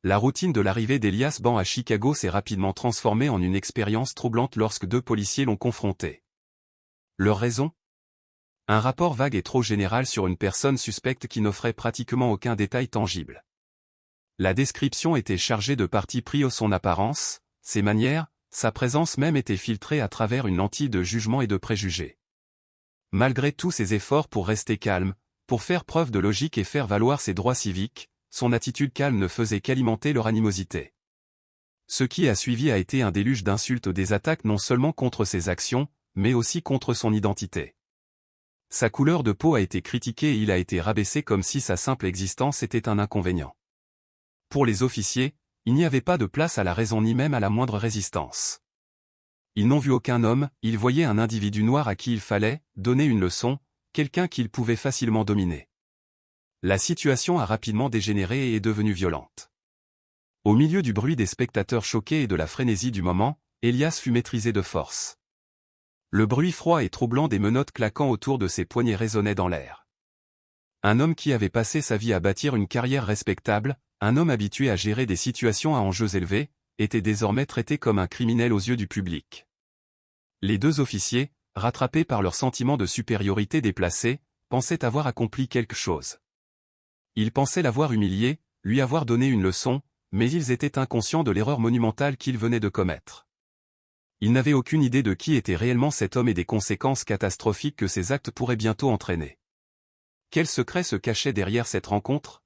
La routine de l'arrivée d'Elias Ban à Chicago s'est rapidement transformée en une expérience troublante lorsque deux policiers l'ont confronté. Leur raison? Un rapport vague et trop général sur une personne suspecte qui n'offrait pratiquement aucun détail tangible. La description était chargée de parti pris à son apparence, ses manières, sa présence même était filtrée à travers une lentille de jugement et de préjugés. Malgré tous ses efforts pour rester calme, pour faire preuve de logique et faire valoir ses droits civiques, son attitude calme ne faisait qu'alimenter leur animosité. Ce qui a suivi a été un déluge d'insultes, des attaques non seulement contre ses actions, mais aussi contre son identité. Sa couleur de peau a été critiquée et il a été rabaissé comme si sa simple existence était un inconvénient. Pour les officiers, il n'y avait pas de place à la raison ni même à la moindre résistance. Ils n'ont vu aucun homme, ils voyaient un individu noir à qui il fallait donner une leçon, quelqu'un qu'ils pouvaient facilement dominer. La situation a rapidement dégénéré et est devenue violente. Au milieu du bruit des spectateurs choqués et de la frénésie du moment, Elias fut maîtrisé de force. Le bruit froid et troublant des menottes claquant autour de ses poignets résonnait dans l'air. Un homme qui avait passé sa vie à bâtir une carrière respectable, un homme habitué à gérer des situations à enjeux élevés, était désormais traité comme un criminel aux yeux du public. Les deux officiers, rattrapés par leur sentiment de supériorité déplacé, pensaient avoir accompli quelque chose. Ils pensaient l'avoir humilié, lui avoir donné une leçon, mais ils étaient inconscients de l'erreur monumentale qu'ils venaient de commettre. Ils n'avaient aucune idée de qui était réellement cet homme et des conséquences catastrophiques que ses actes pourraient bientôt entraîner. Quel secret se cachait derrière cette rencontre?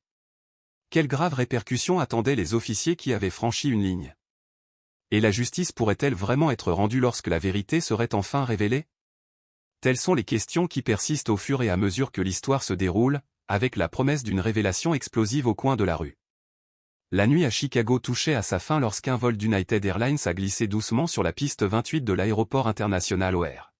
Quelles graves répercussions attendaient les officiers qui avaient franchi une ligne? Et la justice pourrait-elle vraiment être rendue lorsque la vérité serait enfin révélée? Telles sont les questions qui persistent au fur et à mesure que l'histoire se déroule, avec la promesse d'une révélation explosive au coin de la rue. La nuit à Chicago touchait à sa fin lorsqu'un vol d'United Airlines a glissé doucement sur la piste 28 de l'aéroport international O'Hare.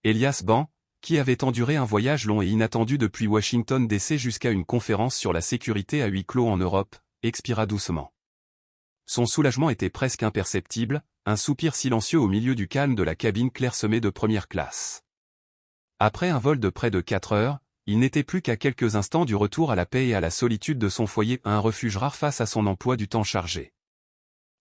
Elias Ban, qui avait enduré un voyage long et inattendu depuis Washington DC jusqu'à une conférence sur la sécurité à huis clos en Europe, expira doucement. Son soulagement était presque imperceptible, un soupir silencieux au milieu du calme de la cabine clairsemée de première classe. Après un vol de près de 4 heures, il n'était plus qu'à quelques instants du retour à la paix et à la solitude de son foyer, un refuge rare face à son emploi du temps chargé.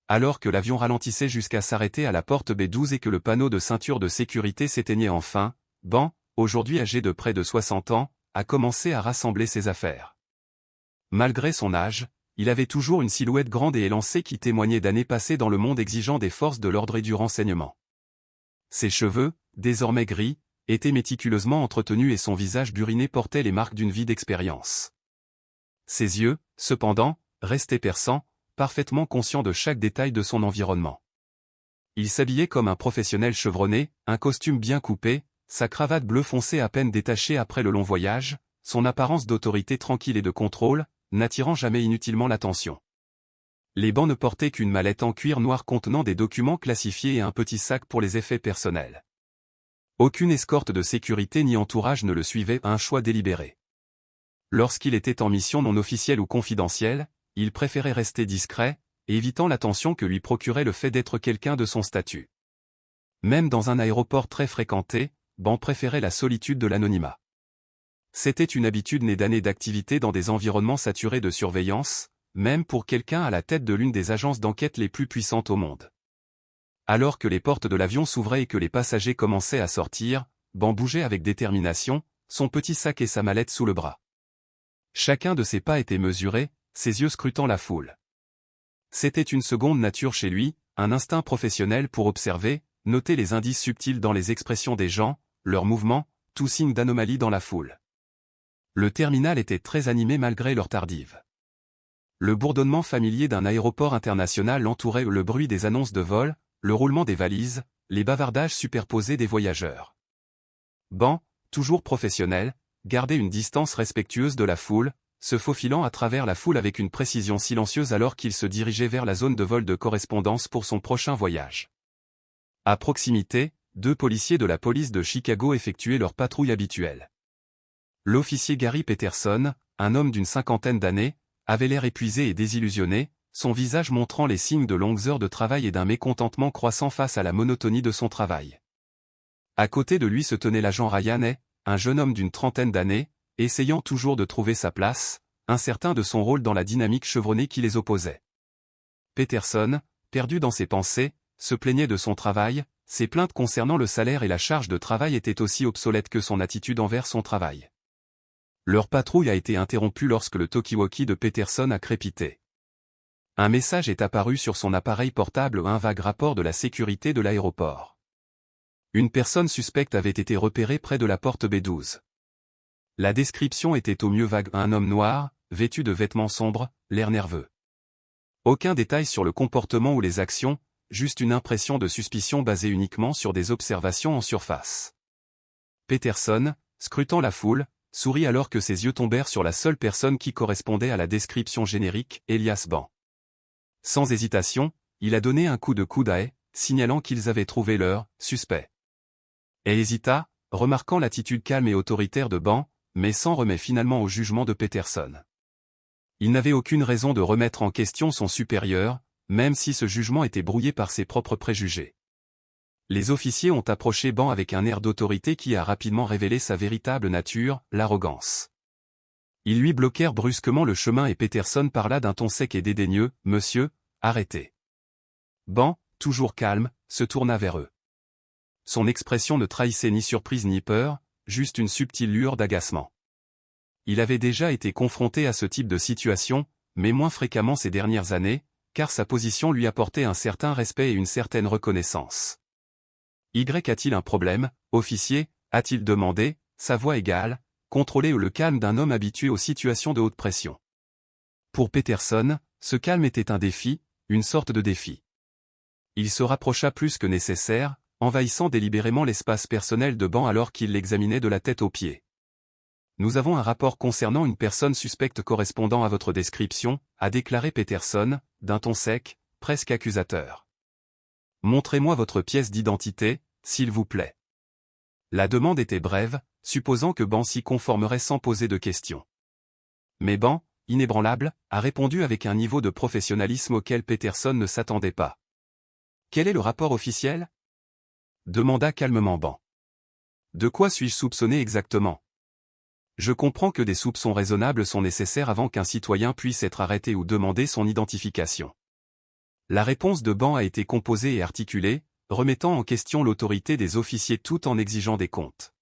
Alors que l'avion ralentissait jusqu'à s'arrêter à la porte B12 et que le panneau de ceinture de sécurité s'éteignait enfin, Ban, aujourd'hui âgé de près de 60 ans, a commencé à rassembler ses affaires. Malgré son âge, il avait toujours une silhouette grande et élancée qui témoignait d'années passées dans le monde exigeant des forces de l'ordre et du renseignement. Ses cheveux, désormais gris, étaient méticuleusement entretenus et son visage buriné portait les marques d'une vie d'expérience. Ses yeux, cependant, restaient perçants, parfaitement conscients de chaque détail de son environnement. Il s'habillait comme un professionnel chevronné, un costume bien coupé, sa cravate bleu foncé à peine détachée après le long voyage, son apparence d'autorité tranquille et de contrôle, n'attirant jamais inutilement l'attention. Les Ban ne portaient qu'une mallette en cuir noir contenant des documents classifiés et un petit sac pour les effets personnels. Aucune escorte de sécurité ni entourage ne le suivait, un choix délibéré. Lorsqu'il était en mission non officielle ou confidentielle, il préférait rester discret, évitant l'attention que lui procurait le fait d'être quelqu'un de son statut. Même dans un aéroport très fréquenté, Ban préférait la solitude de l'anonymat. C'était une habitude née d'années d'activité dans des environnements saturés de surveillance, même pour quelqu'un à la tête de l'une des agences d'enquête les plus puissantes au monde. Alors que les portes de l'avion s'ouvraient et que les passagers commençaient à sortir, Ban bougeait avec détermination, son petit sac et sa mallette sous le bras. Chacun de ses pas était mesuré, ses yeux scrutant la foule. C'était une seconde nature chez lui, un instinct professionnel pour observer, noter les indices subtils dans les expressions des gens, leurs mouvements, tout signe d'anomalie dans la foule. Le terminal était très animé malgré l'heure tardive. Le bourdonnement familier d'un aéroport international entourait le bruit des annonces de vol, le roulement des valises, les bavardages superposés des voyageurs. Ban, toujours professionnel, gardait une distance respectueuse de la foule, se faufilant à travers la foule avec une précision silencieuse alors qu'il se dirigeait vers la zone de vol de correspondance pour son prochain voyage. À proximité, 2 policiers de la police de Chicago effectuaient leur patrouille habituelle. L'officier Gary Peterson, un homme d'une 50aine d'années, avait l'air épuisé et désillusionné, son visage montrant les signes de longues heures de travail et d'un mécontentement croissant face à la monotonie de son travail. À côté de lui se tenait l'agent Ryan Hay, un jeune homme d'une 30aine d'années, essayant toujours de trouver sa place, incertain de son rôle dans la dynamique chevronnée qui les opposait. Peterson, perdu dans ses pensées, se plaignait de son travail, ses plaintes concernant le salaire et la charge de travail étaient aussi obsolètes que son attitude envers son travail. Leur patrouille a été interrompue lorsque le talkie-walkie de Peterson a crépité. Un message est apparu sur son appareil portable, un vague rapport de la sécurité de l'aéroport. Une personne suspecte avait été repérée près de la porte B12. La description était au mieux vague, un homme noir, vêtu de vêtements sombres, l'air nerveux. Aucun détail sur le comportement ou les actions, juste une impression de suspicion basée uniquement sur des observations en surface. Peterson, scrutant la foule, sourit alors que ses yeux tombèrent sur la seule personne qui correspondait à la description générique, Elias Ban. Sans hésitation, il a donné un coup de coude à haie, signalant qu'ils avaient trouvé leur suspect. Et hésita, remarquant l'attitude calme et autoritaire de Ban, mais s'en remet finalement au jugement de Peterson. Il n'avait aucune raison de remettre en question son supérieur, même si ce jugement était brouillé par ses propres préjugés. Les officiers ont approché Ban avec un air d'autorité qui a rapidement révélé sa véritable nature, l'arrogance. Ils lui bloquèrent brusquement le chemin et Peterson parla d'un ton sec et dédaigneux, « Monsieur, arrêtez !» Ban, toujours calme, se tourna vers eux. Son expression ne trahissait ni surprise ni peur, juste une subtile lueur d'agacement. Il avait déjà été confronté à ce type de situation, mais moins fréquemment ces dernières années, car sa position lui apportait un certain respect et une certaine reconnaissance. Y a-t-il un problème, officier, a-t-il demandé, sa voix égale, contrôlée le calme d'un homme habitué aux situations de haute pression. Pour Peterson, ce calme était un défi, une sorte de défi. Il se rapprocha plus que nécessaire, envahissant délibérément l'espace personnel de Ban alors qu'il l'examinait de la tête aux pieds. « Nous avons un rapport concernant une personne suspecte correspondant à votre description, » a déclaré Peterson, d'un ton sec, presque accusateur. « Montrez-moi votre pièce d'identité, s'il vous plaît. » La demande était brève, supposant que Ban s'y conformerait sans poser de questions. Mais Ban, inébranlable, a répondu avec un niveau de professionnalisme auquel Peterson ne s'attendait pas. « Quel est le rapport officiel ?» demanda calmement Ban. « De quoi suis-je soupçonné exactement ? Je comprends que des soupçons raisonnables sont nécessaires avant qu'un citoyen puisse être arrêté ou demander son identification. » La réponse de Ban a été composée et articulée, remettant en question l'autorité des officiers tout en exigeant des comptes.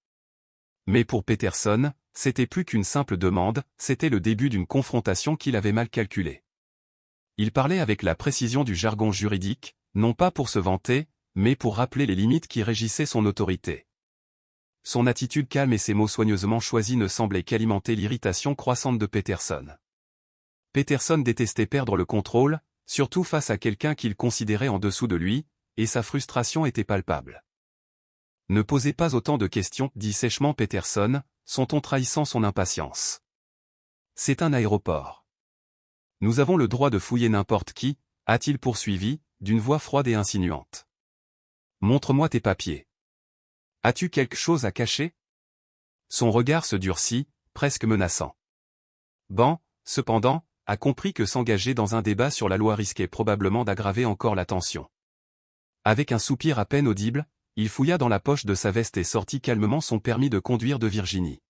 Mais pour Peterson, c'était plus qu'une simple demande, c'était le début d'une confrontation qu'il avait mal calculée. Il parlait avec la précision du jargon juridique, non pas pour se vanter, mais pour rappeler les limites qui régissaient son autorité. Son attitude calme et ses mots soigneusement choisis ne semblaient qu'alimenter l'irritation croissante de Peterson. Peterson détestait perdre le contrôle, surtout face à quelqu'un qu'il considérait en dessous de lui, et sa frustration était palpable. « Ne posez pas autant de questions, » dit sèchement Peterson, son ton trahissant son impatience. « C'est un aéroport. Nous avons le droit de fouiller n'importe qui, » a-t-il poursuivi, d'une voix froide et insinuante. « Montre-moi tes papiers. As-tu quelque chose à cacher ?» Son regard se durcit, presque menaçant. Ban, cependant, a compris que s'engager dans un débat sur la loi risquait probablement d'aggraver encore la tension. Avec un soupir à peine audible, il fouilla dans la poche de sa veste et sortit calmement son permis de conduire de Virginie.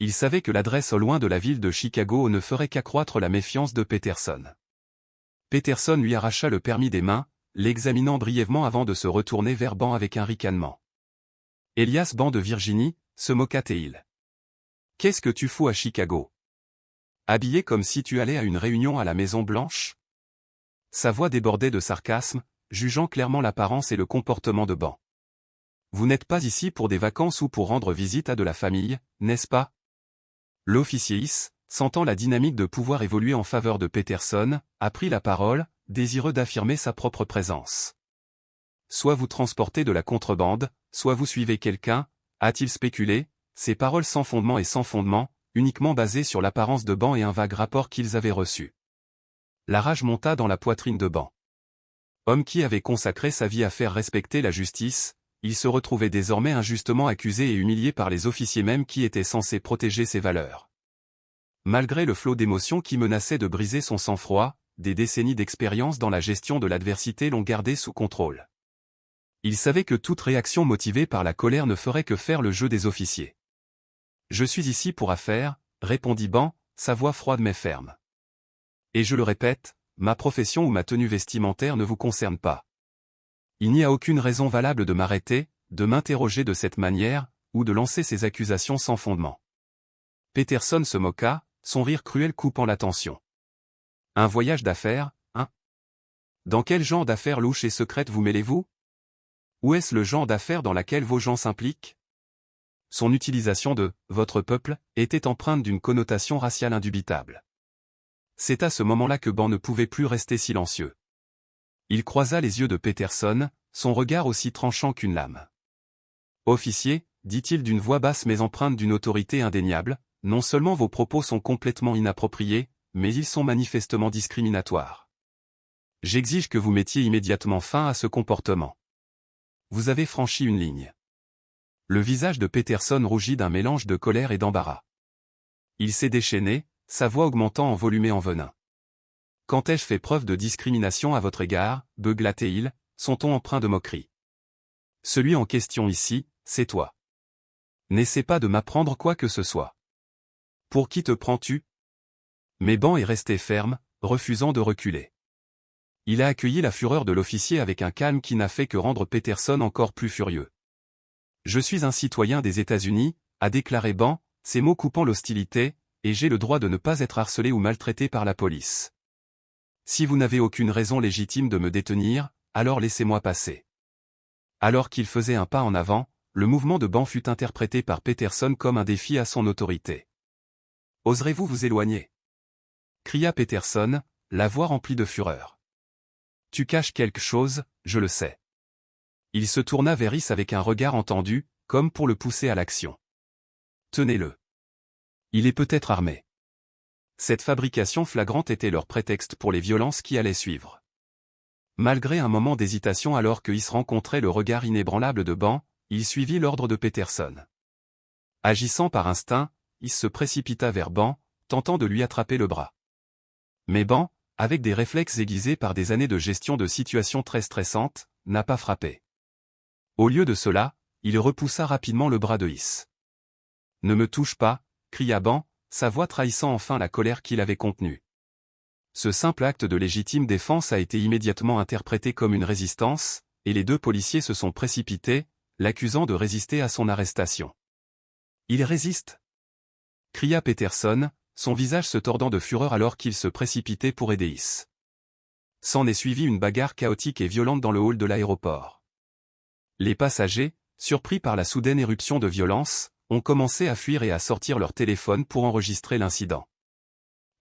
Il savait que l'adresse au loin de la ville de Chicago ne ferait qu'accroître la méfiance de Peterson. Peterson lui arracha le permis des mains, l'examinant brièvement avant de se retourner vers Ban avec un ricanement. « Elias Ban de Virginie » se moqua-t-il. « Qu'est-ce que tu fous à Chicago ? Habillé comme si tu allais à une réunion à la Maison-Blanche ?» Sa voix débordait de sarcasme, jugeant clairement l'apparence et le comportement de Ban. « Vous n'êtes pas ici pour des vacances ou pour rendre visite à de la famille, n'est-ce pas ?» L'officier Is, sentant la dynamique de pouvoir évoluer en faveur de Peterson, a pris la parole, désireux d'affirmer sa propre présence. « Soit vous transportez de la contrebande, soit vous suivez quelqu'un, » a-t-il spéculé, ses paroles sans fondement et sans fondement, uniquement basées sur l'apparence de Ban et un vague rapport qu'ils avaient reçu. La rage monta dans la poitrine de Ban. Homme qui avait consacré sa vie à faire respecter la justice, il se retrouvait désormais injustement accusé et humilié par les officiers mêmes qui étaient censés protéger ses valeurs. Malgré le flot d'émotions qui menaçait de briser son sang-froid, des décennies d'expérience dans la gestion de l'adversité l'ont gardé sous contrôle. Il savait que toute réaction motivée par la colère ne ferait que faire le jeu des officiers. « Je suis ici pour affaires », répondit Ban, sa voix froide mais ferme. Et je le répète, ma profession ou ma tenue vestimentaire ne vous concerne pas. Il n'y a aucune raison valable de m'arrêter, de m'interroger de cette manière, ou de lancer ces accusations sans fondement. Peterson se moqua, son rire cruel coupant l'attention. Un voyage d'affaires, hein? Dans quel genre d'affaires louches et secrètes vous mêlez-vous? Ou est-ce le genre d'affaires dans laquelle vos gens s'impliquent? Son utilisation de « votre peuple » était empreinte d'une connotation raciale indubitable. C'est à ce moment-là que Ben ne pouvait plus rester silencieux. Il croisa les yeux de Peterson, son regard aussi tranchant qu'une lame. « Officier, dit-il d'une voix basse mais empreinte d'une autorité indéniable, non seulement vos propos sont complètement inappropriés, mais ils sont manifestement discriminatoires. J'exige que vous mettiez immédiatement fin à ce comportement. Vous avez franchi une ligne. » Le visage de Peterson rougit d'un mélange de colère et d'embarras. Il s'est déchaîné, sa voix augmentant en volume et en venin. « Quand ai-je fait preuve de discrimination à votre égard, beugla-t-il, son ton empreint de moquerie. Celui en question ici, c'est toi. N'essaie pas de m'apprendre quoi que ce soit. Pour qui te prends-tu? » Mais Ben est resté ferme, refusant de reculer. Il a accueilli la fureur de l'officier avec un calme qui n'a fait que rendre Peterson encore plus furieux. « Je suis un citoyen des États-Unis, a déclaré Ben, ses mots coupant l'hostilité, et j'ai le droit de ne pas être harcelé ou maltraité par la police. Si vous n'avez aucune raison légitime de me détenir, alors laissez-moi passer. » Alors qu'il faisait un pas en avant, le mouvement de Ben fut interprété par Peterson comme un défi à son autorité. « Oserez-vous vous éloigner? » cria Peterson, la voix remplie de fureur. « Tu caches quelque chose, je le sais. » Il se tourna vers Rhys avec un regard entendu, comme pour le pousser à l'action. « Tenez-le. Il est peut-être armé. » Cette fabrication flagrante était leur prétexte pour les violences qui allaient suivre. Malgré un moment d'hésitation alors que Rhys rencontrait le regard inébranlable de Ben, il suivit l'ordre de Peterson. Agissant par instinct, Rhys se précipita vers Ben, tentant de lui attraper le bras. Mais Ben, avec des réflexes aiguisés par des années de gestion de situations très stressantes, n'a pas frappé. Au lieu de cela, il repoussa rapidement le bras de Rhys. « Ne me touche pas !» cria Ben, sa voix trahissant enfin la colère qu'il avait contenue. Ce simple acte de légitime défense a été immédiatement interprété comme une résistance, et les deux policiers se sont précipités, l'accusant de résister à son arrestation. « Il résiste !» cria Peterson, son visage se tordant de fureur alors qu'il se précipitait pour aider Rhys. S'en est suivi une bagarre chaotique et violente dans le hall de l'aéroport. Les passagers, surpris par la soudaine éruption de violence, ont commencé à fuir et à sortir leur téléphone pour enregistrer l'incident.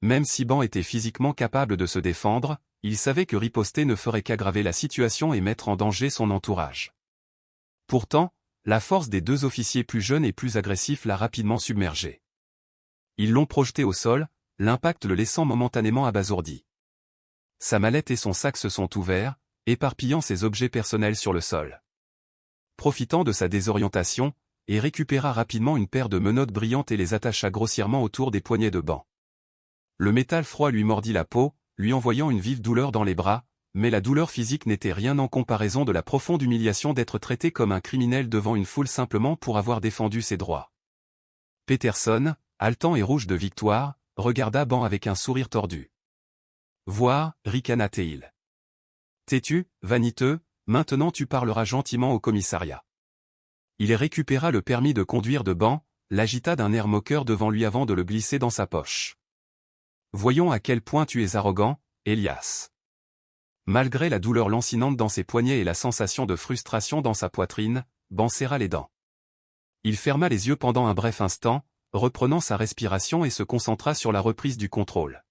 Même si Ben était physiquement capable de se défendre, il savait que riposter ne ferait qu'aggraver la situation et mettre en danger son entourage. Pourtant, la force des deux officiers plus jeunes et plus agressifs l'a rapidement submergé. Ils l'ont projeté au sol, l'impact le laissant momentanément abasourdi. Sa mallette et son sac se sont ouverts, éparpillant ses objets personnels sur le sol. Profitant de sa désorientation, il récupéra rapidement une paire de menottes brillantes et les attacha grossièrement autour des poignets de Ben. Le métal froid lui mordit la peau, lui envoyant une vive douleur dans les bras, mais la douleur physique n'était rien en comparaison de la profonde humiliation d'être traité comme un criminel devant une foule simplement pour avoir défendu ses droits. Peterson, haletant et rouge de victoire, regarda Ben avec un sourire tordu. « Voir, ricana-t-il. Têtu, vaniteux, maintenant tu parleras gentiment au commissariat. » Il récupéra le permis de conduire de Ben, l'agita d'un air moqueur devant lui avant de le glisser dans sa poche. « Voyons à quel point tu es arrogant, Elias. » Malgré la douleur lancinante dans ses poignets et la sensation de frustration dans sa poitrine, Ben serra les dents. Il ferma les yeux pendant un bref instant, reprenant sa respiration et se concentra sur la reprise du contrôle.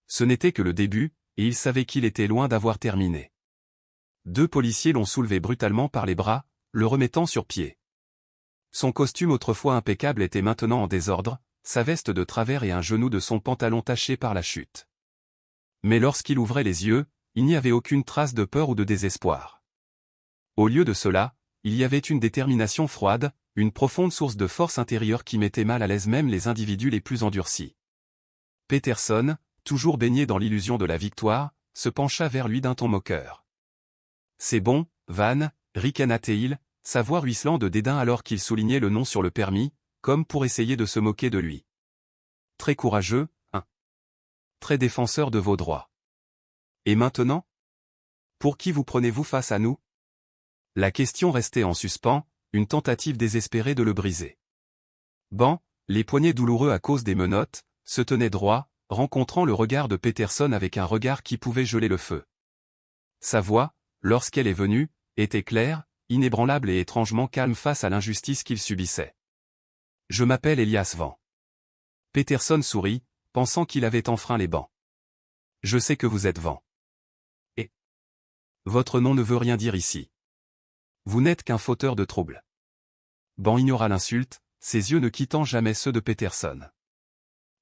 Ce n'était que le début, et il savait qu'il était loin d'avoir terminé. Deux policiers l'ont soulevé brutalement par les bras, le remettant sur pied. Son costume autrefois impeccable était maintenant en désordre, sa veste de travers et un genou de son pantalon taché par la chute. Mais lorsqu'il ouvrait les yeux, il n'y avait aucune trace de peur ou de désespoir. Au lieu de cela, il y avait une détermination froide, une profonde source de force intérieure qui mettait mal à l'aise même les individus les plus endurcis. Peterson, toujours baigné dans l'illusion de la victoire, se pencha vers lui d'un ton moqueur. « C'est bon, Van, ricana-t-il, sa voix ruisselant de dédain alors qu'il soulignait le nom sur le permis, comme pour essayer de se moquer de lui. Très courageux, hein. Très défenseur de vos droits. Et maintenant? Pour qui vous prenez-vous face à nous? La question restait en suspens, une tentative désespérée de le briser. Ben, les poignets douloureux à cause des menottes, se tenaient droit, rencontrant le regard de Peterson avec un regard qui pouvait geler le feu. Sa voix, lorsqu'elle est venue, était claire, inébranlable et étrangement calme face à l'injustice qu'il subissait. Je m'appelle Elias Van. Peterson sourit, pensant qu'il avait enfreint les bancs. Je sais que vous êtes Van. Et votre nom ne veut rien dire ici. Vous n'êtes qu'un fauteur de troubles. Ban ignora l'insulte, ses yeux ne quittant jamais ceux de Peterson.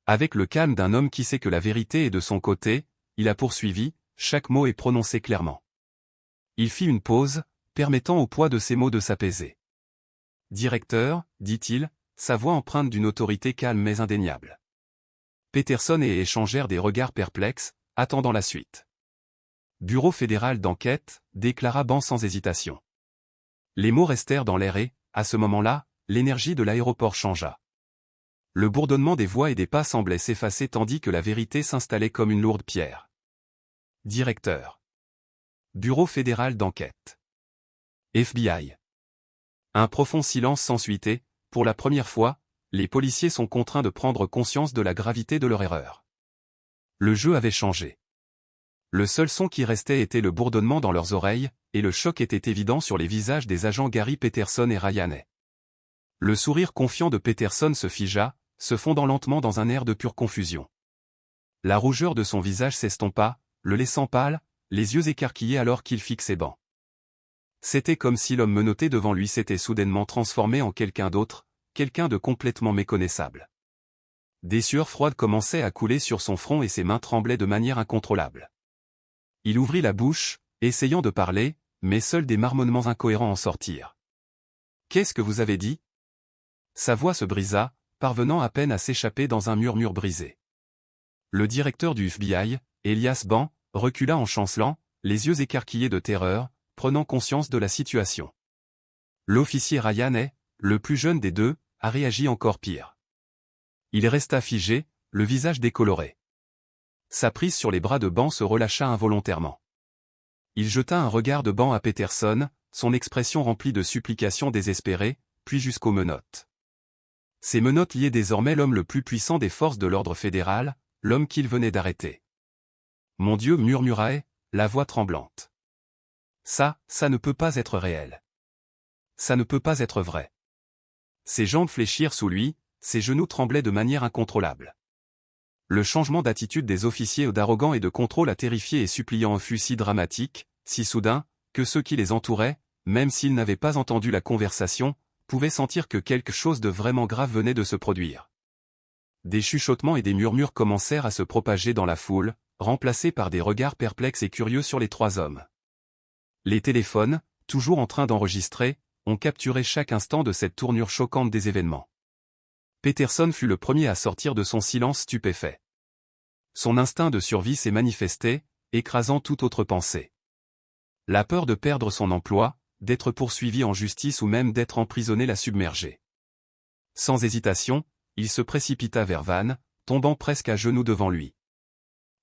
Avec le calme d'un homme qui sait que la vérité est de son côté, il a poursuivi, chaque mot est prononcé clairement. Il fit une pause, permettant au poids de ses mots de s'apaiser. Directeur, dit-il, sa voix empreinte d'une autorité calme mais indéniable. Peterson et échangèrent des regards perplexes, attendant la suite. Bureau fédéral d'enquête, déclara Ban sans hésitation. Les mots restèrent dans l'air et, à ce moment-là, l'énergie de l'aéroport changea. Le bourdonnement des voix et des pas semblait s'effacer tandis que la vérité s'installait comme une lourde pierre. Directeur. Bureau fédéral d'enquête. FBI. Un profond silence s'ensuit et, pour la première fois, les policiers sont contraints de prendre conscience de la gravité de leur erreur. Le jeu avait changé. Le seul son qui restait était le bourdonnement dans leurs oreilles, et le choc était évident sur les visages des agents Gary Peterson et Ryan Hay. Le sourire confiant de Peterson se figea, se fondant lentement dans un air de pure confusion. La rougeur de son visage s'estompa, le laissant pâle, les yeux écarquillés alors qu'il fixait Ban. C'était comme si l'homme menotté devant lui s'était soudainement transformé en quelqu'un d'autre, quelqu'un de complètement méconnaissable. Des sueurs froides commençaient à couler sur son front et ses mains tremblaient de manière incontrôlable. Il ouvrit la bouche, essayant de parler, mais seuls des marmonnements incohérents en sortirent. « Qu'est-ce que vous avez dit ?» Sa voix se brisa, parvenant à peine à s'échapper dans un murmure brisé. Le directeur du FBI, Elias Ban, recula en chancelant, les yeux écarquillés de terreur, prenant conscience de la situation. L'officier Ryan Hay, le plus jeune des deux, a réagi encore pire. Il resta figé, le visage décoloré. Sa prise sur les bras de Ban se relâcha involontairement. Il jeta un regard de Ban à Peterson, son expression remplie de supplications désespérées, puis jusqu'aux menottes. Ces menottes liaient désormais l'homme le plus puissant des forces de l'ordre fédéral, l'homme qu'il venait d'arrêter. « Mon Dieu, murmura Hay, la voix tremblante. Ça ne peut pas être réel. Ça ne peut pas être vrai. » Ses jambes fléchirent sous lui, ses genoux tremblaient de manière incontrôlable. Le changement d'attitude des officiers d'arrogant et de contrôle à terrifiés et suppliants fut si dramatique, si soudain, que ceux qui les entouraient, même s'ils n'avaient pas entendu la conversation, pouvaient sentir que quelque chose de vraiment grave venait de se produire. Des chuchotements et des murmures commencèrent à se propager dans la foule, remplacés par des regards perplexes et curieux sur les trois hommes. Les téléphones, toujours en train d'enregistrer, ont capturé chaque instant de cette tournure choquante des événements. Peterson fut le premier à sortir de son silence stupéfait. Son instinct de survie s'est manifesté, écrasant toute autre pensée. La peur de perdre son emploi, d'être poursuivi en justice ou même d'être emprisonné l'a submergé. Sans hésitation, il se précipita vers Van, tombant presque à genoux devant lui.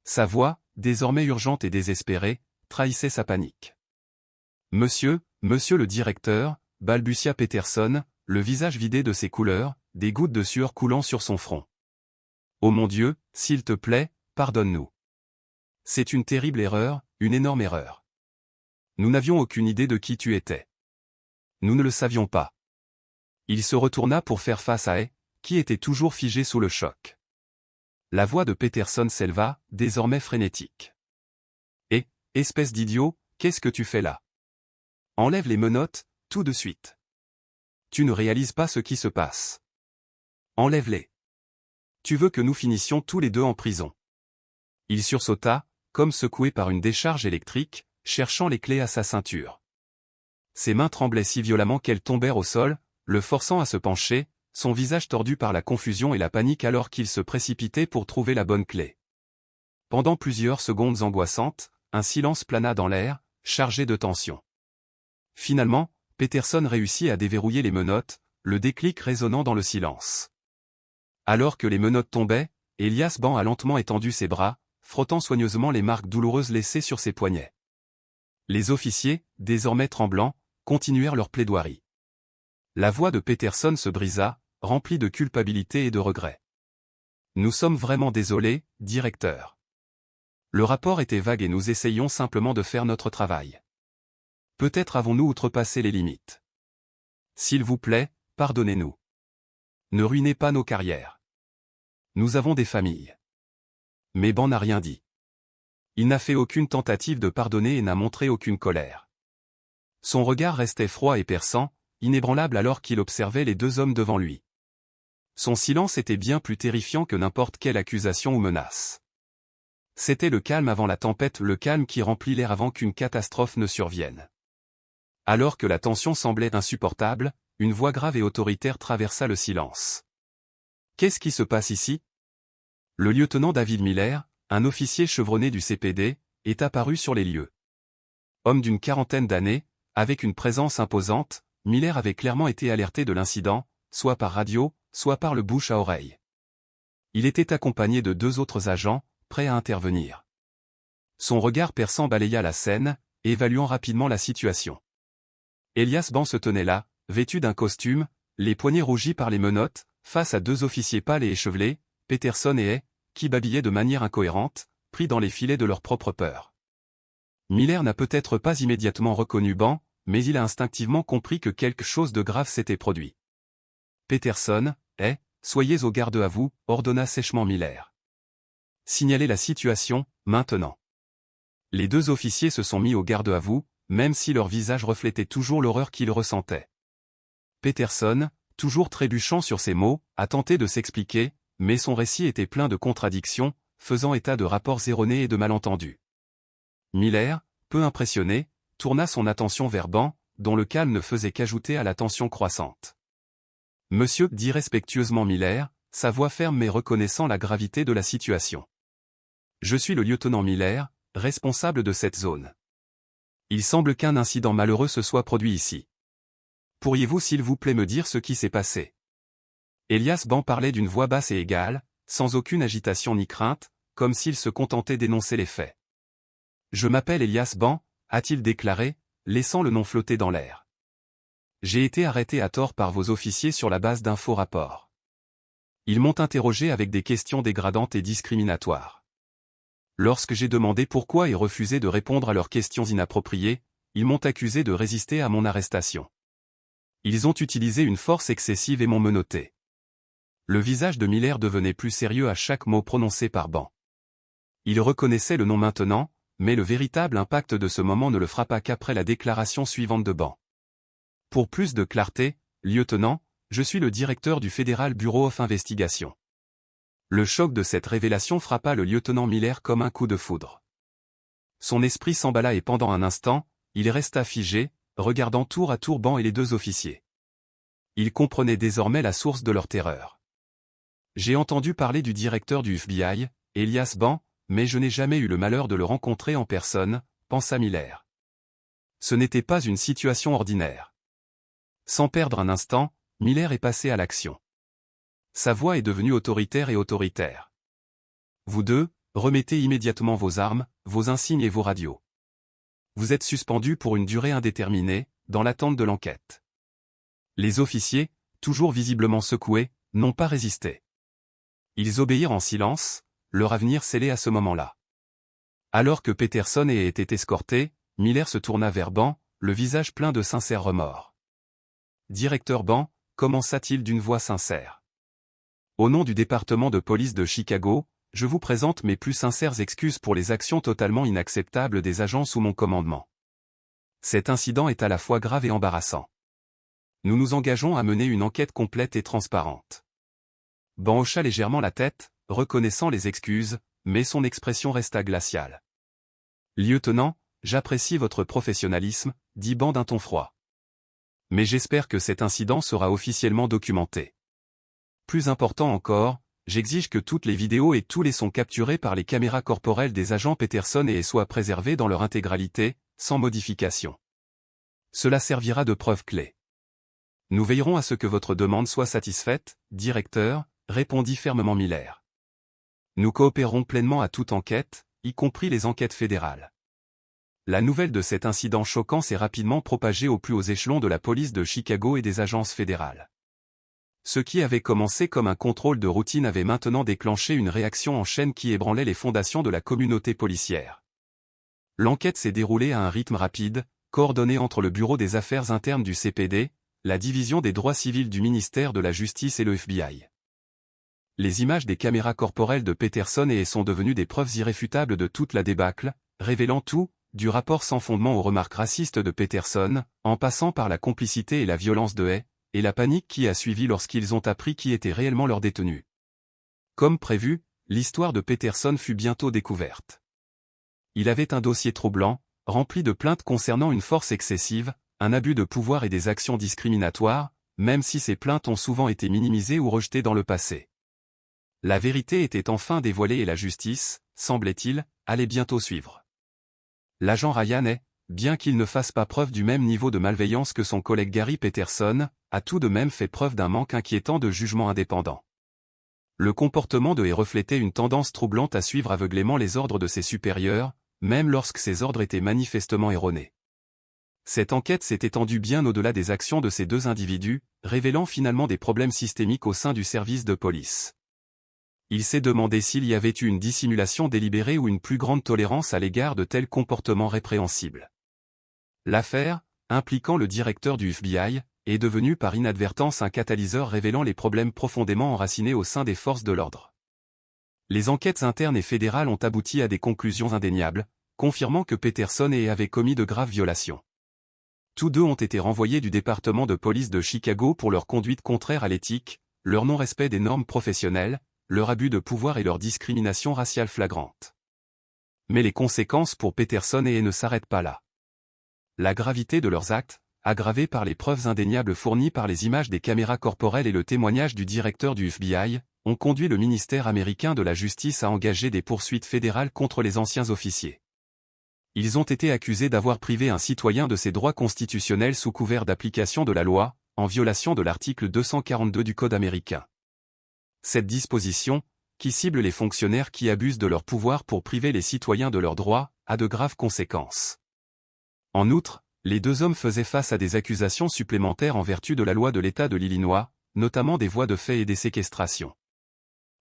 Sa voix, désormais urgente et désespérée, trahissait sa panique. « Monsieur le directeur », balbutia Peterson, le visage vidé de ses couleurs, des gouttes de sueur coulant sur son front. « Oh mon Dieu, s'il te plaît, pardonne-nous. C'est une terrible erreur, une énorme erreur. Nous n'avions aucune idée de qui tu étais. Nous ne le savions pas. » Il se retourna pour faire face à Hay, qui était toujours figé sous le choc. La voix de Peterson s'éleva, désormais frénétique. « Eh, espèce d'idiot, qu'est-ce que tu fais là? Enlève les menottes, tout de suite. Tu ne réalises pas ce qui se passe. Enlève-les. Tu veux que nous finissions tous les deux en prison. » Il sursauta, comme secoué par une décharge électrique, cherchant les clés à sa ceinture. Ses mains tremblaient si violemment qu'elles tombèrent au sol, le forçant à se pencher, son visage tordu par la confusion et la panique alors qu'il se précipitait pour trouver la bonne clé. Pendant plusieurs secondes angoissantes, un silence plana dans l'air, chargé de tension. Finalement, Peterson réussit à déverrouiller les menottes, le déclic résonnant dans le silence. Alors que les menottes tombaient, Elias Ban a lentement étendu ses bras, frottant soigneusement les marques douloureuses laissées sur ses poignets. Les officiers, désormais tremblants, continuèrent leur plaidoirie. La voix de Peterson se brisa, remplie de culpabilité et de regret. Nous sommes vraiment désolés, directeur. Le rapport était vague et nous essayions simplement de faire notre travail. Peut-être avons-nous outrepassé les limites. S'il vous plaît, pardonnez-nous. Ne ruinez pas nos carrières. Nous avons des familles. Mais Ban n'a rien dit. Il n'a fait aucune tentative de pardonner et n'a montré aucune colère. Son regard restait froid et perçant, inébranlable alors qu'il observait les deux hommes devant lui. Son silence était bien plus terrifiant que n'importe quelle accusation ou menace. C'était le calme avant la tempête, le calme qui remplit l'air avant qu'une catastrophe ne survienne. Alors que la tension semblait insupportable, une voix grave et autoritaire traversa le silence. « Qu'est-ce qui se passe ici ?» Le lieutenant David Miller, un officier chevronné du CPD, est apparu sur les lieux. Homme d'une quarantaine d'années, avec une présence imposante, Miller avait clairement été alerté de l'incident, soit par radio, soit par le bouche à oreille. Il était accompagné de 2 autres agents, prêts à intervenir. Son regard perçant balaya la scène, évaluant rapidement la situation. Elias Ban se tenait là, vêtu d'un costume, les poignets rougis par les menottes, face à 2 officiers pâles et échevelés, Peterson et Hay, qui babillaient de manière incohérente, pris dans les filets de leur propre peur. Miller n'a peut-être pas immédiatement reconnu Ban, mais il a instinctivement compris que quelque chose de grave s'était produit. Peterson, Hay, soyez au garde à vous, ordonna sèchement Miller. Signalez la situation, maintenant. Les 2 officiers se sont mis au garde à vous, même si leur visage reflétait toujours l'horreur qu'ils ressentaient. Peterson, toujours trébuchant sur ses mots, a tenté de s'expliquer, mais son récit était plein de contradictions, faisant état de rapports erronés et de malentendus. Miller, peu impressionné, tourna son attention vers Ban, dont le calme ne faisait qu'ajouter à la tension croissante. « Monsieur, dit respectueusement Miller, sa voix ferme mais reconnaissant la gravité de la situation. Je suis le lieutenant Miller, responsable de cette zone. Il semble qu'un incident malheureux se soit produit ici. Pourriez-vous s'il vous plaît me dire ce qui s'est passé ?» Elias Ban parlait d'une voix basse et égale, sans aucune agitation ni crainte, comme s'il se contentait d'énoncer les faits. « Je m'appelle Elias Ban, a-t-il déclaré, laissant le nom flotter dans l'air. J'ai été arrêté à tort par vos officiers sur la base d'un faux rapport. Ils m'ont interrogé avec des questions dégradantes et discriminatoires. Lorsque j'ai demandé pourquoi et refusé de répondre à leurs questions inappropriées, ils m'ont accusé de résister à mon arrestation. Ils ont utilisé une force excessive et m'ont menotté. » Le visage de Miller devenait plus sérieux à chaque mot prononcé par Ban. Il reconnaissait le nom maintenant, mais le véritable impact de ce moment ne le frappa qu'après la déclaration suivante de Ban. « Pour plus de clarté, lieutenant, je suis le directeur du Federal Bureau of Investigation. » Le choc de cette révélation frappa le lieutenant Miller comme un coup de foudre. Son esprit s'emballa et pendant un instant, il resta figé, regardant tour à tour Ban et les 2 officiers. Il comprenait désormais la source de leur terreur. « J'ai entendu parler du directeur du FBI, Elias Ban, mais je n'ai jamais eu le malheur de le rencontrer en personne, pensa Miller. Ce n'était pas une situation ordinaire. Sans perdre un instant, Miller est passé à l'action. Sa voix est devenue autoritaire et autoritaire. Vous 2, remettez immédiatement vos armes, vos insignes et vos radios. Vous êtes suspendus pour une durée indéterminée, dans l'attente de l'enquête. Les officiers, toujours visiblement secoués, n'ont pas résisté. Ils obéirent en silence, leur avenir scellé à ce moment-là. Alors que Peterson ait été escorté, Miller se tourna vers Ban, le visage plein de sincère remords. « Directeur Ban, » commença-t-il d'une voix sincère. « Au nom du département de police de Chicago, je vous présente mes plus sincères excuses pour les actions totalement inacceptables des agents sous mon commandement. Cet incident est à la fois grave et embarrassant. Nous nous engageons à mener une enquête complète et transparente. » Ban hocha légèrement la tête, reconnaissant les excuses, mais son expression resta glaciale. « Lieutenant, j'apprécie votre professionnalisme, » dit Ban d'un ton froid. « Mais j'espère que cet incident sera officiellement documenté. Plus important encore, j'exige que toutes les vidéos et tous les sons capturés par les caméras corporelles des agents Peterson et soient préservés dans leur intégralité, sans modification. Cela servira de preuve clé. » « Nous veillerons à ce que votre demande soit satisfaite, directeur, » répondit fermement Miller. Nous coopérons pleinement à toute enquête, y compris les enquêtes fédérales. La nouvelle de cet incident choquant s'est rapidement propagée aux plus hauts échelons de la police de Chicago et des agences fédérales. Ce qui avait commencé comme un contrôle de routine avait maintenant déclenché une réaction en chaîne qui ébranlait les fondations de la communauté policière. L'enquête s'est déroulée à un rythme rapide, coordonné entre le Bureau des Affaires internes du CPD, la Division des droits civils du ministère de la Justice et le FBI. Les images des caméras corporelles de Peterson sont devenues des preuves irréfutables de toute la débâcle, révélant tout, du rapport sans fondement aux remarques racistes de Peterson, en passant par la complicité et la violence de Hay, et la panique qui a suivi lorsqu'ils ont appris qui était réellement leur détenu. Comme prévu, l'histoire de Peterson fut bientôt découverte. Il avait un dossier troublant, rempli de plaintes concernant une force excessive, un abus de pouvoir et des actions discriminatoires, même si ces plaintes ont souvent été minimisées ou rejetées dans le passé. La vérité était enfin dévoilée et la justice, semblait-il, allait bientôt suivre. L'agent Ryan Hay, bien qu'il ne fasse pas preuve du même niveau de malveillance que son collègue Gary Peterson, a tout de même fait preuve d'un manque inquiétant de jugement indépendant. Le comportement de Hay reflétait une tendance troublante à suivre aveuglément les ordres de ses supérieurs, même lorsque ces ordres étaient manifestement erronés. Cette enquête s'est étendue bien au-delà des actions de ces deux individus, révélant finalement des problèmes systémiques au sein du service de police. Il s'est demandé s'il y avait eu une dissimulation délibérée ou une plus grande tolérance à l'égard de tels comportements répréhensibles. L'affaire, impliquant le directeur du FBI, est devenue par inadvertance un catalyseur révélant les problèmes profondément enracinés au sein des forces de l'ordre. Les enquêtes internes et fédérales ont abouti à des conclusions indéniables, confirmant que Peterson avait commis de graves violations. Tous deux ont été renvoyés du département de police de Chicago pour leur conduite contraire à l'éthique, leur non-respect des normes professionnelles, leur abus de pouvoir et leur discrimination raciale flagrante. Mais les conséquences pour Peterson ne s'arrêtent pas là. La gravité de leurs actes, aggravée par les preuves indéniables fournies par les images des caméras corporelles et le témoignage du directeur du FBI, ont conduit le ministère américain de la Justice à engager des poursuites fédérales contre les anciens officiers. Ils ont été accusés d'avoir privé un citoyen de ses droits constitutionnels sous couvert d'application de la loi, en violation de l'article 242 du Code américain. Cette disposition, qui cible les fonctionnaires qui abusent de leur pouvoir pour priver les citoyens de leurs droits, a de graves conséquences. En outre, les deux hommes faisaient face à des accusations supplémentaires en vertu de la loi de l'État de l'Illinois, notamment des voies de fait et des séquestrations.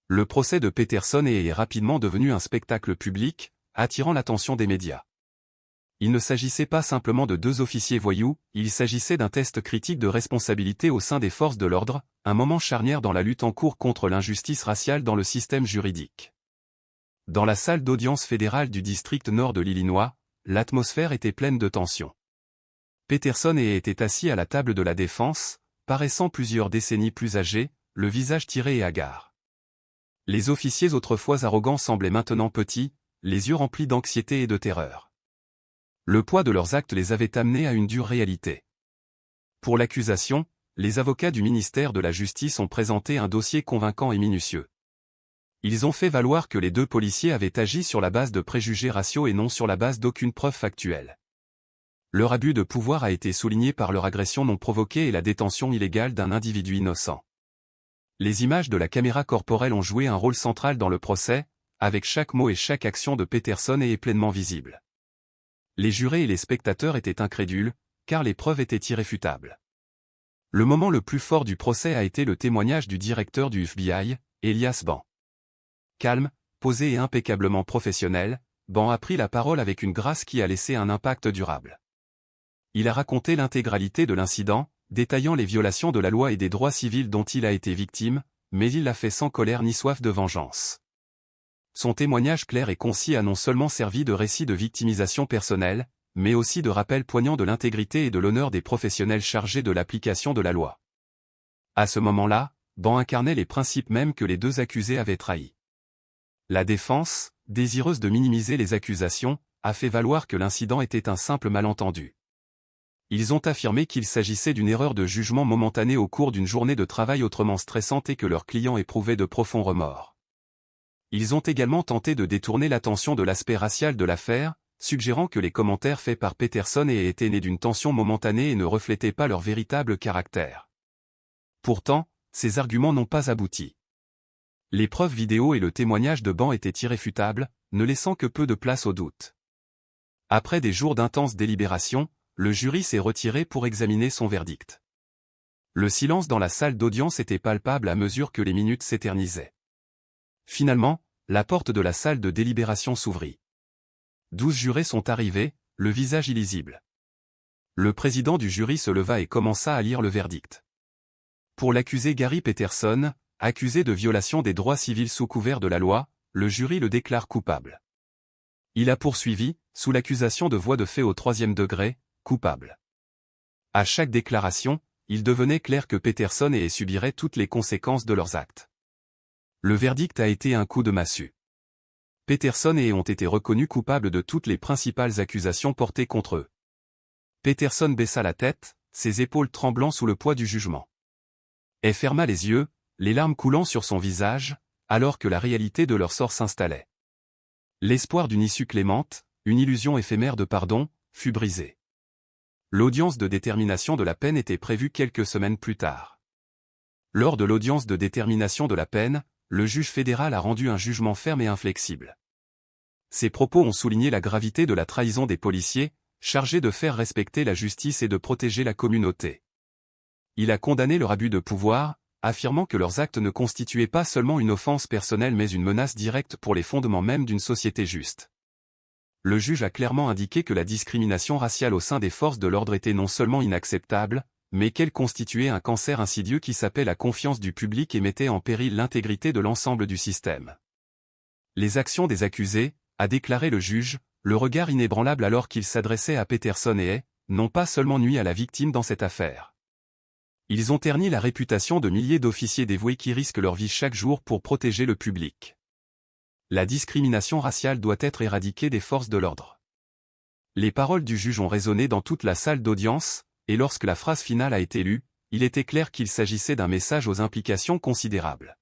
Le procès de Peterson est rapidement devenu un spectacle public, attirant l'attention des médias. Il ne s'agissait pas simplement de deux officiers voyous, il s'agissait d'un test critique de responsabilité au sein des forces de l'ordre, un moment charnière dans la lutte en cours contre l'injustice raciale dans le système juridique. Dans la salle d'audience fédérale du district nord de l'Illinois, l'atmosphère était pleine de tension. Peterson était assis à la table de la défense, paraissant plusieurs décennies plus âgé, le visage tiré et hagard. Les officiers autrefois arrogants semblaient maintenant petits, les yeux remplis d'anxiété et de terreur. Le poids de leurs actes les avait amenés à une dure réalité. Pour l'accusation, les avocats du ministère de la Justice ont présenté un dossier convaincant et minutieux. Ils ont fait valoir que les deux policiers avaient agi sur la base de préjugés raciaux et non sur la base d'aucune preuve factuelle. Leur abus de pouvoir a été souligné par leur agression non provoquée et la détention illégale d'un individu innocent. Les images de la caméra corporelle ont joué un rôle central dans le procès, avec chaque mot et chaque action de Peterson pleinement visible. Les jurés et les spectateurs étaient incrédules, car les preuves étaient irréfutables. Le moment le plus fort du procès a été le témoignage du directeur du FBI, Elias Ban. Calme, posé et impeccablement professionnel, Ban a pris la parole avec une grâce qui a laissé un impact durable. Il a raconté l'intégralité de l'incident, détaillant les violations de la loi et des droits civils dont il a été victime, mais il l'a fait sans colère ni soif de vengeance. Son témoignage clair et concis a non seulement servi de récit de victimisation personnelle, mais aussi de rappel poignant de l'intégrité et de l'honneur des professionnels chargés de l'application de la loi. À ce moment-là, Ban incarnait les principes mêmes que les deux accusés avaient trahis. La défense, désireuse de minimiser les accusations, a fait valoir que l'incident était un simple malentendu. Ils ont affirmé qu'il s'agissait d'une erreur de jugement momentanée au cours d'une journée de travail autrement stressante et que leur client éprouvait de profonds remords. Ils ont également tenté de détourner l'attention de l'aspect racial de l'affaire, suggérant que les commentaires faits par Peterson étaient nés d'une tension momentanée et ne reflétaient pas leur véritable caractère. Pourtant, ces arguments n'ont pas abouti. Les preuves vidéo et le témoignage de Ban étaient irréfutables, ne laissant que peu de place au doute. Après des jours d'intenses délibérations, le jury s'est retiré pour examiner son verdict. Le silence dans la salle d'audience était palpable à mesure que les minutes s'éternisaient. Finalement, la porte de la salle de délibération s'ouvrit. 12 jurés sont arrivés, le visage illisible. Le président du jury se leva et commença à lire le verdict. Pour l'accusé Gary Peterson, accusé de violation des droits civils sous couvert de la loi, le jury le déclare coupable. Il a poursuivi, sous l'accusation de voie de fait au 3e degré, coupable. À chaque déclaration, il devenait clair que Peterson et subirait toutes les conséquences de leurs actes. Le verdict a été un coup de massue. Peterson et ont été reconnus coupables de toutes les principales accusations portées contre eux. Peterson baissa la tête, ses épaules tremblant sous le poids du jugement. Et ferma les yeux, les larmes coulant sur son visage, alors que la réalité de leur sort s'installait. L'espoir d'une issue clémente, une illusion éphémère de pardon, fut brisé. L'audience de détermination de la peine était prévue quelques semaines plus tard. Lors de l'audience de détermination de la peine, le juge fédéral a rendu un jugement ferme et inflexible. Ses propos ont souligné la gravité de la trahison des policiers, chargés de faire respecter la justice et de protéger la communauté. Il a condamné leur abus de pouvoir, affirmant que leurs actes ne constituaient pas seulement une offense personnelle mais une menace directe pour les fondements même d'une société juste. Le juge a clairement indiqué que la discrimination raciale au sein des forces de l'ordre était non seulement inacceptable, mais qu'elle constituait un cancer insidieux qui sapait la confiance du public et mettait en péril l'intégrité de l'ensemble du système. Les actions des accusés, a déclaré le juge, le regard inébranlable alors qu'il s'adressait à Peterson et n'ont pas seulement nui à la victime dans cette affaire. Ils ont terni la réputation de milliers d'officiers dévoués qui risquent leur vie chaque jour pour protéger le public. La discrimination raciale doit être éradiquée des forces de l'ordre. Les paroles du juge ont résonné dans toute la salle d'audience, et lorsque la phrase finale a été lue, il était clair qu'il s'agissait d'un message aux implications considérables.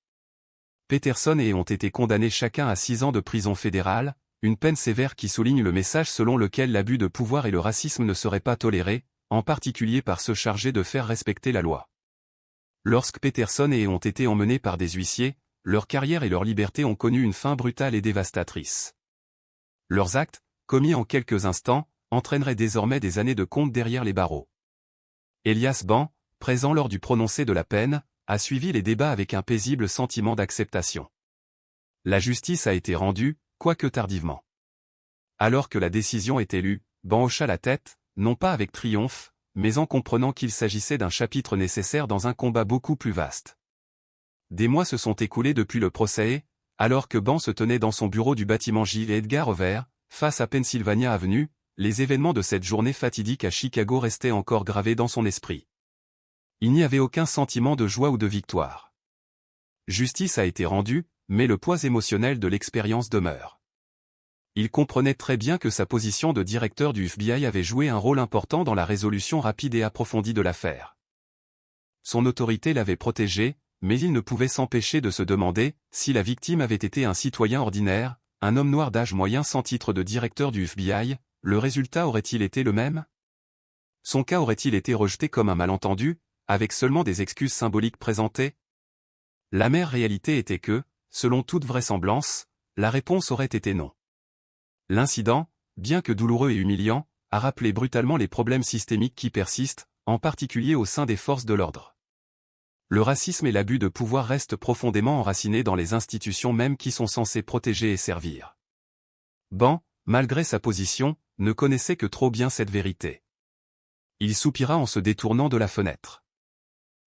Peterson et ont été condamnés chacun à 6 ans de prison fédérale, une peine sévère qui souligne le message selon lequel l'abus de pouvoir et le racisme ne seraient pas tolérés, en particulier par ceux chargés de faire respecter la loi. Lorsque Peterson et ont été emmenés par des huissiers, leur carrière et leur liberté ont connu une fin brutale et dévastatrice. Leurs actes, commis en quelques instants, entraîneraient désormais des années de compte derrière les barreaux. Elias Ban, présent lors du prononcé de la peine, a suivi les débats avec un paisible sentiment d'acceptation. La justice a été rendue, quoique tardivement. Alors que la décision était lue, Ban hocha la tête, non pas avec triomphe, mais en comprenant qu'il s'agissait d'un chapitre nécessaire dans un combat beaucoup plus vaste. Des mois se sont écoulés depuis le procès, alors que Ban se tenait dans son bureau du bâtiment J. Edgar Hoover, face à Pennsylvania Avenue, les événements de cette journée fatidique à Chicago restaient encore gravés dans son esprit. Il n'y avait aucun sentiment de joie ou de victoire. Justice a été rendue, mais le poids émotionnel de l'expérience demeure. Il comprenait très bien que sa position de directeur du FBI avait joué un rôle important dans la résolution rapide et approfondie de l'affaire. Son autorité l'avait protégé, mais il ne pouvait s'empêcher de se demander si la victime avait été un citoyen ordinaire, un homme noir d'âge moyen sans titre de directeur du FBI, le résultat aurait-il été le même? Son cas aurait-il été rejeté comme un malentendu, avec seulement des excuses symboliques présentées? L'amère réalité était que, selon toute vraisemblance, la réponse aurait été non. L'incident, bien que douloureux et humiliant, a rappelé brutalement les problèmes systémiques qui persistent, en particulier au sein des forces de l'ordre. Le racisme et l'abus de pouvoir restent profondément enracinés dans les institutions mêmes qui sont censées protéger et servir. Ban, malgré sa position, ne connaissait que trop bien cette vérité. Il soupira en se détournant de la fenêtre.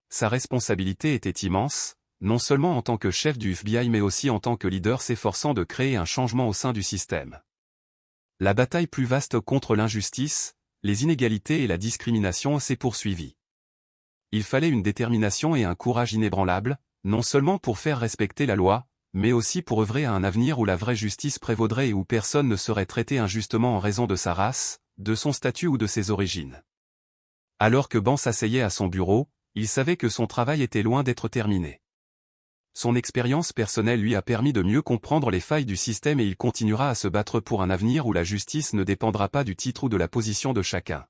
Sa responsabilité était immense, non seulement en tant que chef du FBI mais aussi en tant que leader s'efforçant de créer un changement au sein du système. La bataille plus vaste contre l'injustice, les inégalités et la discrimination s'est poursuivie. Il fallait une détermination et un courage inébranlables, non seulement pour faire respecter la loi, mais aussi pour œuvrer à un avenir où la vraie justice prévaudrait et où personne ne serait traité injustement en raison de sa race, de son statut ou de ses origines. Alors que Ban s'asseyait à son bureau, il savait que son travail était loin d'être terminé. Son expérience personnelle lui a permis de mieux comprendre les failles du système et il continuera à se battre pour un avenir où la justice ne dépendra pas du titre ou de la position de chacun.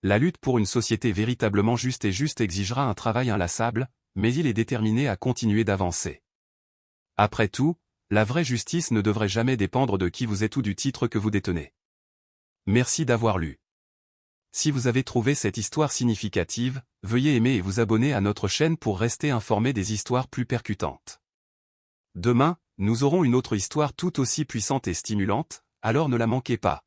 La lutte pour une société véritablement juste exigera un travail inlassable, mais il est déterminé à continuer d'avancer. Après tout, la vraie justice ne devrait jamais dépendre de qui vous êtes ou du titre que vous détenez. Merci d'avoir lu. Si vous avez trouvé cette histoire significative, veuillez aimer et vous abonner à notre chaîne pour rester informé des histoires plus percutantes. Demain, nous aurons une autre histoire tout aussi puissante et stimulante, alors ne la manquez pas.